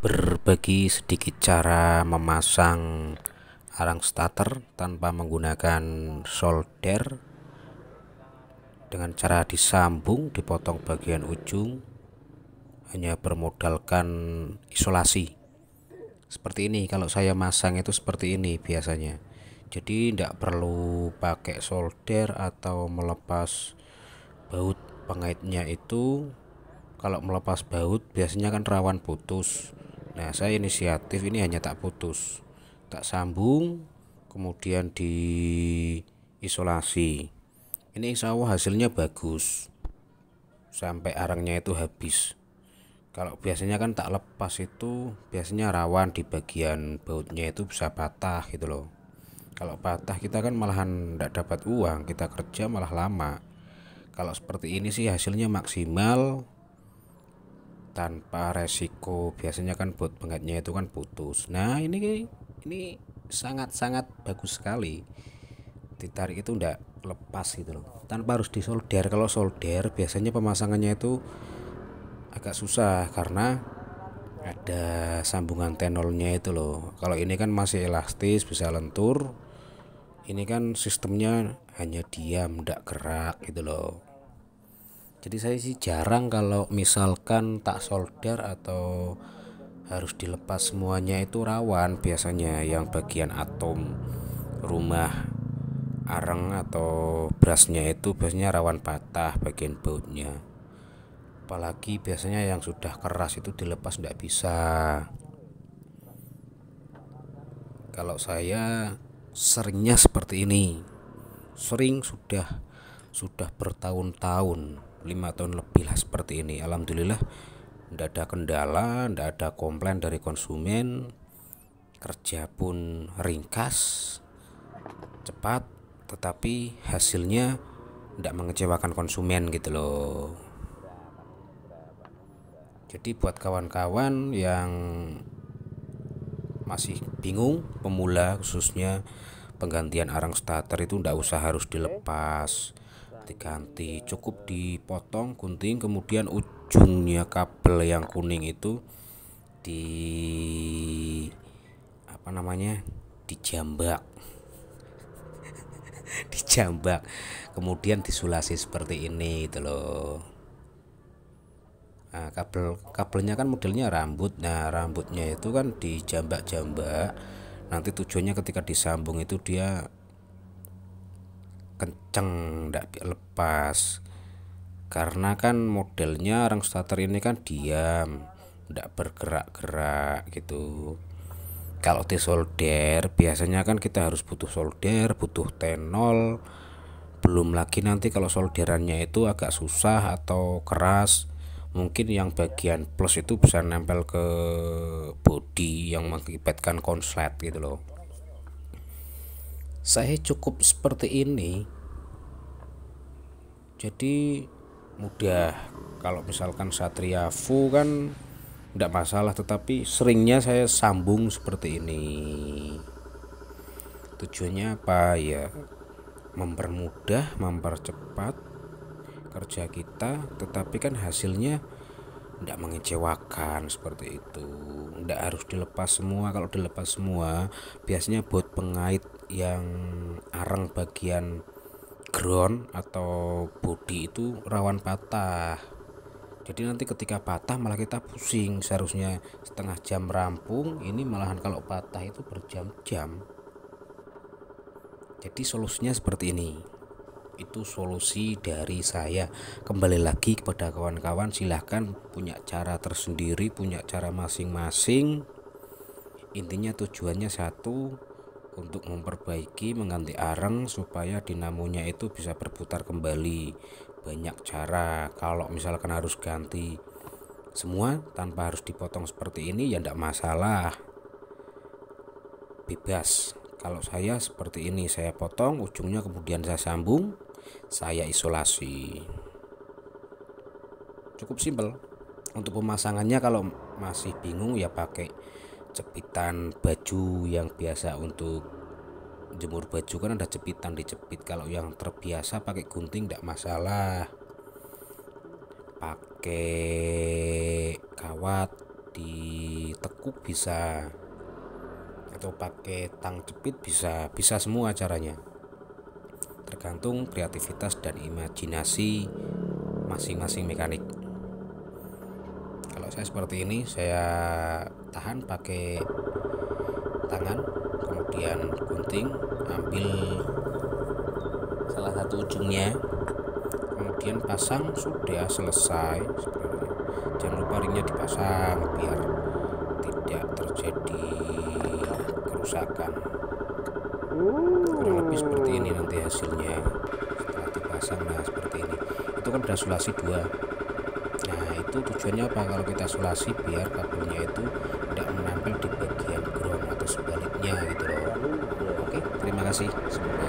Berbagi sedikit cara memasang arang starter tanpa menggunakan solder dengan cara disambung, dipotong bagian ujung, hanya bermodalkan isolasi. Seperti ini, kalau saya masang itu seperti ini biasanya. Jadi tidak perlu pakai solder atau melepas baut pengaitnya itu. Kalau melepas baut biasanya kan rawan putus. Nah, saya inisiatif ini hanya tak putus, tak sambung, kemudian diisolasi. Ini insya Allah hasilnya bagus sampai arangnya itu habis. Kalau biasanya kan tak lepas itu biasanya rawan di bagian bautnya itu bisa patah gitu loh. Kalau patah kita kan malahan tidak dapat uang, kita kerja malah lama. Kalau seperti ini sih hasilnya maksimal tanpa resiko. Biasanya kan baut pengaitnya itu kan putus. Nah, ini sangat-sangat bagus sekali. Ditarik itu enggak lepas gitu loh. Tanpa harus disolder. Kalau solder biasanya pemasangannya itu agak susah karena ada sambungan tenolnya itu loh. Kalau ini kan masih elastis, bisa lentur. Ini kan sistemnya hanya diam, enggak gerak gitu loh. Jadi saya sih jarang kalau misalkan tak solder atau harus dilepas semuanya, itu rawan biasanya yang bagian atom rumah arang atau brasnya itu biasanya rawan patah bagian bautnya. Apalagi biasanya yang sudah keras itu dilepas tidak bisa. Kalau saya seringnya seperti ini, sering sudah bertahun-tahun, 5 tahun lebih lah seperti ini. Alhamdulillah tidak ada kendala, tidak ada komplain dari konsumen. Kerja pun ringkas, cepat, tetapi hasilnya tidak mengecewakan konsumen gitu loh. Jadi buat kawan-kawan yang masih bingung, pemula khususnya, penggantian arang starter itu tidak usah harus dilepas, diganti, cukup dipotong gunting, kemudian ujungnya kabel yang kuning itu di dijambak dijambak, kemudian disulasi seperti ini gitu loh. Nah, kabelnya kan modelnya rambut. Nah, rambutnya itu kan dijambak-jambak. Nanti tujuannya ketika disambung itu dia kenceng, tidak lepas. Karena kan modelnya arang starter ini kan diam, tidak bergerak-gerak gitu. Kalau di solder biasanya kan kita harus butuh solder, butuh tenol. Belum lagi nanti kalau solderannya itu agak susah atau keras, mungkin yang bagian plus itu bisa nempel ke bodi yang mengakibatkan konslet gitu loh. Saya cukup seperti ini, jadi mudah. Kalau misalkan Satria Fu kan tidak masalah, tetapi seringnya saya sambung seperti ini. Tujuannya apa ya? Mempermudah, mempercepat kerja kita, tetapi kan hasilnya tidak mengecewakan seperti itu. Tidak harus dilepas semua. Kalau dilepas semua biasanya baut pengait yang arang bagian ground atau bodi itu rawan patah. Jadi nanti ketika patah malah kita pusing. Seharusnya setengah jam rampung, ini malahan kalau patah itu berjam-jam. Jadi solusinya seperti ini. Itu solusi dari saya. Kembali lagi kepada kawan-kawan, silahkan punya cara tersendiri, punya cara masing-masing. Intinya tujuannya satu, untuk memperbaiki, mengganti arang supaya dinamonya itu bisa berputar kembali. Banyak cara. Kalau misalkan harus ganti semua tanpa harus dipotong seperti ini ya tidak masalah, bebas. Kalau saya seperti ini, saya potong ujungnya, kemudian saya sambung, saya isolasi. Cukup simpel. Untuk pemasangannya kalau masih bingung ya pakai jepitan baju yang biasa untuk jemur baju, kan ada jepitan, dijepit. Kalau yang terbiasa pakai gunting tidak masalah. Pakai kawat di ditekuk bisa, atau pakai tang jepit bisa semua caranya, tergantung kreativitas dan imajinasi masing-masing mekanik. Kalau saya seperti ini, saya tahan pakai tangan, kemudian gunting, ambil salah satu ujungnya, kemudian pasang, sudah selesai. Jangan lupa ringnya dipasang biar tidak terjadi kerusakan. Kurang lebih seperti ini nanti hasilnya setelah dipasang. Nah seperti ini, itu kan udah sulasi 2. Nah itu tujuannya apa? Kalau kita sulasi biar kabelnya itu tidak menempel di bagian ground atau sebaliknya gitu loh. Oke, terima kasih. Semoga